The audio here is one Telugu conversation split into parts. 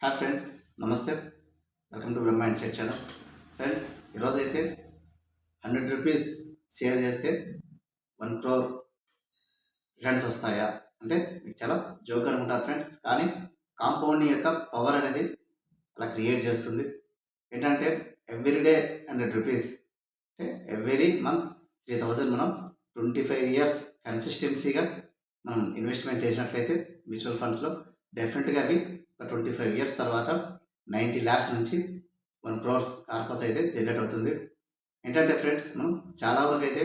హాయ్ ఫ్రెండ్స్, నమస్తే. Welcome to Brahma and set channel. Friends, ఈరోజైతే 100 రూపీస్ సేవ్ చేస్తే 1 crore రిటర్న్స్ వస్తాయా అంటే మీకు చాలా జోక్ అనుకుంటారు ఫ్రెండ్స్. కానీ కాంపౌండింగ్ యొక్క పవర్ అనేది అలా క్రియేట్ చేస్తుంది. ఏంటంటే ఎవ్రీడే 100 రూపీస్ అంటే ఎవ్రీ మంత్ 3000 మనం 25 ఇయర్స్ కన్సిస్టెన్సీగా మనం ఇన్వెస్ట్మెంట్ చేసినట్లయితే మ్యూచువల్ ఫండ్స్లో డెఫినెట్గా అవి ఒక 25 ఇయర్స్ తర్వాత 90 lakhs నుంచి 1 crore కార్పస్ అయితే జనరేట్ అవుతుంది. ఏంటంటే ఫ్రెండ్స్, మనం చాలా వరకు అయితే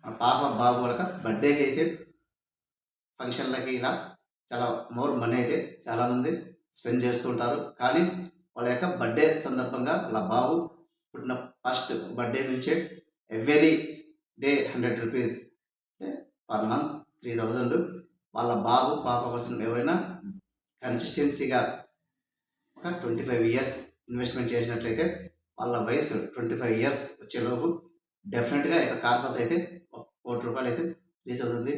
మన పాప బాబు వాళ్ళ బర్త్డేకి అయితే ఫంక్షన్లకి ఇలా చాలా మోర్ మనీ అయితే చాలామంది స్పెండ్ చేస్తూ ఉంటారు. కానీ వాళ్ళ యొక్క బర్త్డే సందర్భంగా వాళ్ళ బాబు పుట్టిన ఫస్ట్ బర్త్డే నుంచే ఎవ్రీ డే 100 రూపీస్ అంటే పర్ మంత్ 3000 వాళ్ళ బాబు పాప కోసం ఎవరైనా కన్సిస్టెన్సీగా ఒక 25 ఇయర్స్ ఇన్వెస్ట్మెంట్ చేసినట్లయితే వాళ్ళ వయసు 25 ఇయర్స్ వచ్చేలోపు డెఫినెట్గా యొక్క కార్పస్ అయితే 1 కోటి రూపాయలు అయితే రీచ్ అవుతుంది.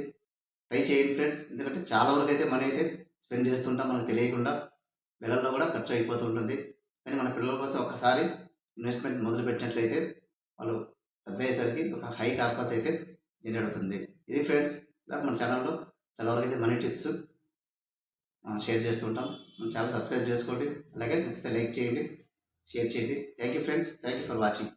ట్రై చేయండి ఫ్రెండ్స్, ఎందుకంటే చాలా వరకు అయితే మనీ అయితే స్పెండ్ చేస్తుంటాం, మనకు తెలియకుండా నెలల్లో కూడా ఖర్చు అయిపోతూ ఉంటుంది. కానీ మన పిల్లల కోసం ఒకసారి ఇన్వెస్ట్మెంట్ మొదలు పెట్టినట్లయితే వాళ్ళు పెద్ద అయ్యేసరికి ఒక హై కార్పస్ అయితే జనరేట్ అవుతుంది. ఇది ఫ్రెండ్స్, ఇలా మన ఛానల్లో చాలా వరకు అయితే మనీ టిప్స్ షేర్ చేస్తుంటాం. మన ఛానల్ సబ్స్క్రైబ్ చేసుకోండి, అలాగే నచ్చితే లైక్ చేయండి, షేర్ చేయండి. Thank you friends, thank you for watching.